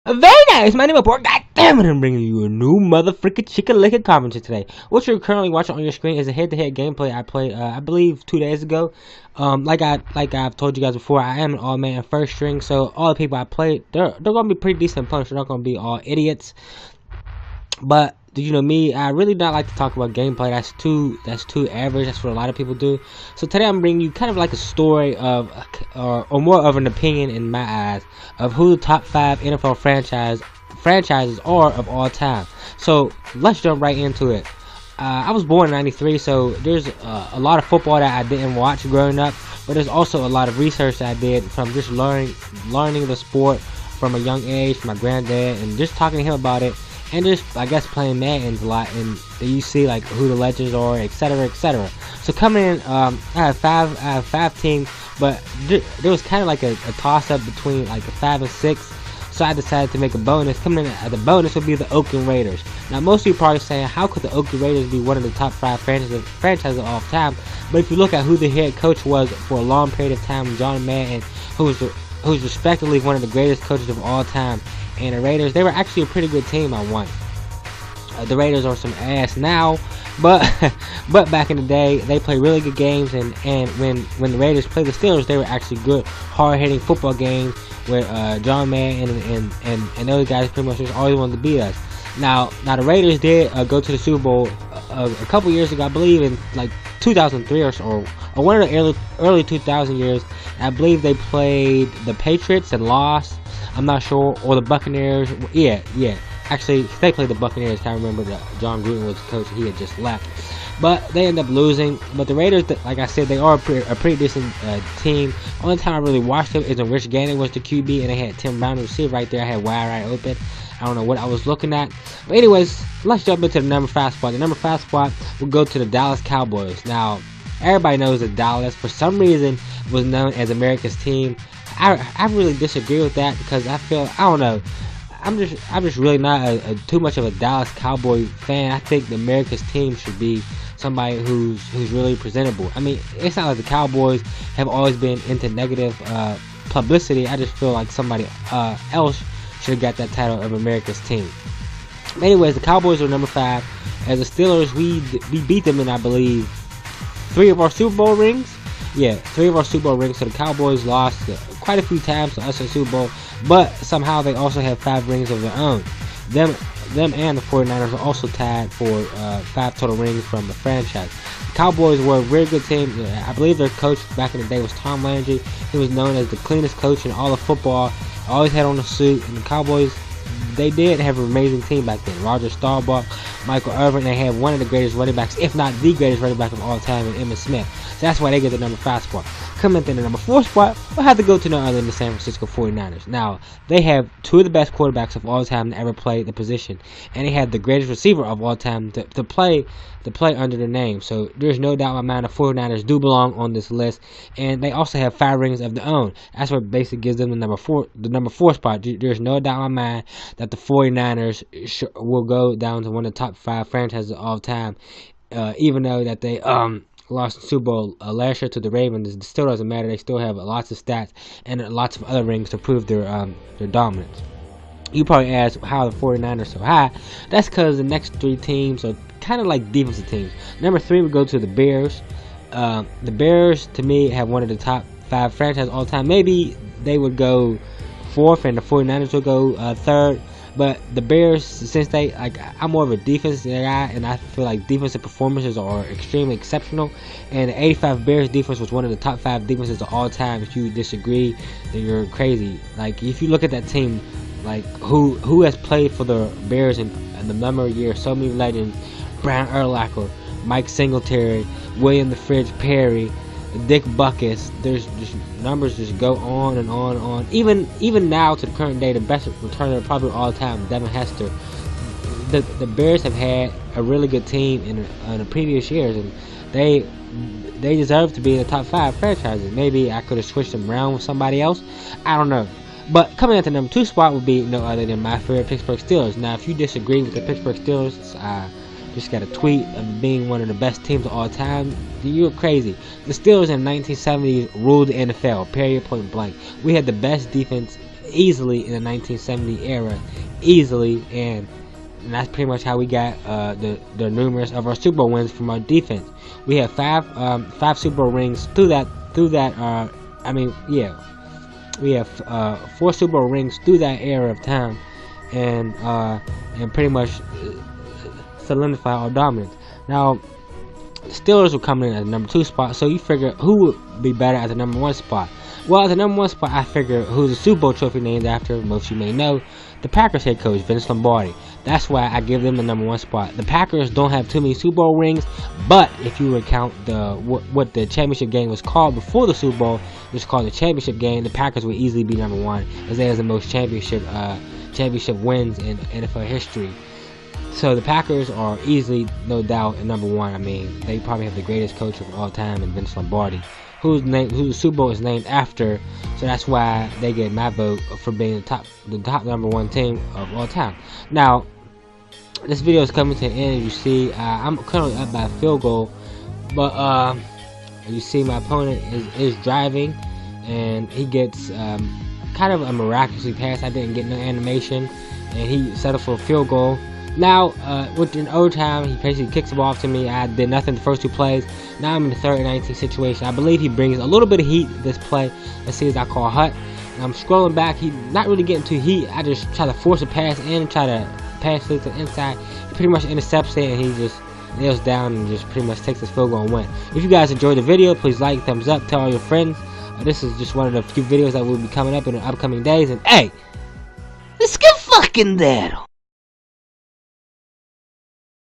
Very nice, my name is Borg. God damn it, I'm bringing you a new motherfucking chicken licken commentary today. What you're currently watching on your screen is a head-to-head gameplay I played, I believe 2 days ago. Like I've told you guys before, I am an all-man first string, so all the people I played, they're gonna be pretty decent opponents. They're not gonna be all idiots. But you know me, I really don't like to talk about gameplay. That's too average. That's what a lot of people do. So today I'm bringing you kind of like a story of, or more of an opinion in my eyes, of who the top 5 NFL franchises are of all time. So let's jump right into it. I was born in '93, so there's a lot of football that I didn't watch growing up, but there's also a lot of research that I did from just learning the sport from a young age from my granddad, and just talking to him about it. And just, I guess, playing Madden a lot, and you see like who the legends are, etc., etc. So coming in, I have five teams, but there was kind of like a toss-up between like a 5 and 6. So I decided to make a bonus. Coming in at the bonus would be the Oakland Raiders. Now most of you are probably saying, how could the Oakland Raiders be one of the top 5 franchises of all time? But if you look at who the head coach was for a long period of time, John Madden, who's respectively one of the greatest coaches of all time. And the Raiders, they were actually a pretty good team. I won. The Raiders are some ass now, but back in the day, they played really good games. And when the Raiders played the Steelers, they were actually good, hard-hitting football games where John Madden and those guys pretty much just always wanted to beat us. Now the Raiders did go to the Super Bowl a couple years ago, I believe in like 2003 or one of the early 2000 years. I believe they played the Patriots and lost. I'm not sure, or the Buccaneers. Yeah. Actually, they played the Buccaneers. I remember that John Gruden was the coach. He had just left, but they ended up losing. But the Raiders, like I said, they are a pretty decent team. Only time I really watched them is when Rich Gannon was the QB, and they had Tim Brown to receive right there. I had wide right open. I don't know what I was looking at. But anyways, let's jump into the number 5 spot. The number 5 spot will go to the Dallas Cowboys. Now, everybody knows that Dallas, for some reason, was known as America's team. I really disagree with that because I don't know. I'm just really not too much of a Dallas Cowboy fan. I think the America's team should be somebody who's really presentable. I mean, it's not like the Cowboys have always been into negative publicity. I just feel like somebody else should have got that title of America's team. But anyways, the Cowboys are number 5. As the Steelers, we beat them in, I believe, 3 of our Super Bowl rings. Yeah, 3 of our Super Bowl rings. So the Cowboys lost quite a few times to us in Super Bowl, but somehow they also have 5 rings of their own. Them and the 49ers are also tied for 5 total rings from the franchise. The Cowboys were a very good team. I believe their coach back in the day was Tom Landry. He was known as the cleanest coach in all of football. Always had on a suit, and the Cowboys, they did have an amazing team back then. Roger Staubach, Michael Irvin, they had one of the greatest running backs, if not the greatest running back of all time, in Emmitt Smith. So that's why they get the number 5 spot. Coming into the number 4 spot, we'll have to go to no other than the San Francisco 49ers. Now, they have 2 of the best quarterbacks of all time to ever play the position, and they have the greatest receiver of all time to play under their name. So there's no doubt in my mind the 49ers do belong on this list, and they also have 5 rings of their own. That's what basically gives them the number 4 spot. There's no doubt in my mind that the 49ers will go down to one of the top 5 franchises of all time, even though that they lost the Super Bowl last year to the Ravens. It still doesn't matter. They still have lots of stats and lots of other rings to prove their dominance. You probably ask how the 49ers are so high. That's because the next 3 teams are kind of like defensive teams. Number 3 would go to the Bears. The Bears, to me, have one of the top 5 franchises all time. Maybe they would go 4th and the 49ers would go 3rd. But the Bears, since I'm more of a defensive guy, and I feel like defensive performances are extremely exceptional. And the '85 Bears defense was one of the top 5 defenses of all time. If you disagree, then you're crazy. Like, if you look at that team, like who has played for the Bears in the number of years, so many legends: Brian Urlacher, Mike Singletary, William the Fridge Perry, Dick Butkus. There's just numbers just go on and on and on. Even now to the current day, the best returner probably all time, Devin Hester. The Bears have had a really good team in the previous years, and they deserve to be in the top 5 franchises. Maybe I could have switched them around with somebody else. I don't know. But coming at the number 2 spot would be no other than my favorite Pittsburgh Steelers. Now, if you disagree with the Pittsburgh Steelers, just got a tweet of being one of the best teams of all time, you're crazy. The Steelers in the 1970s ruled the NFL, period, point blank. We had the best defense easily in the 1970 era, easily, and that's pretty much how we got the numerous of our Super Bowl wins from our defense. We have five Super Bowl rings through that. We have 4 Super Bowl rings through that era of time, and pretty much solidify our dominance. Now, the Steelers will come in at the number 2 spot, so you figure who would be better at the number 1 spot. Well, at the number 1 spot, I figure who's the Super Bowl trophy named after, most of you may know, the Packers head coach, Vince Lombardi. That's why I give them the number 1 spot. The Packers don't have too many Super Bowl rings, but if you recount what the championship game was called before the Super Bowl, it was called the championship game, the Packers would easily be number 1, as they have the most championship wins in NFL history. So the Packers are easily, no doubt, at number 1. I mean, they probably have the greatest coach of all time in Vince Lombardi, whose the Super Bowl is named after. So that's why they get my vote for being the top number 1 team of all time. Now, this video is coming to an end. As you see, I'm currently up by a field goal, but as you see, my opponent is driving, and he gets kind of a miraculously pass. I didn't get no animation, and he settled for a field goal. Now, within overtime, he basically kicks the ball off to me. I did nothing the first 2 plays. Now I'm in the 3rd and 19 situation. I believe he brings a little bit of heat this play. Let's see as I call Hut. And I'm scrolling back. He's not really getting too heat. I just try to force a pass in and try to pass it to the inside. He pretty much intercepts it, and he just nails down and just pretty much takes his field goal and win. If you guys enjoyed the video, please like, thumbs up, tell all your friends. This is just one of the few videos that will be coming up in the upcoming days. And hey, let's get fucking there.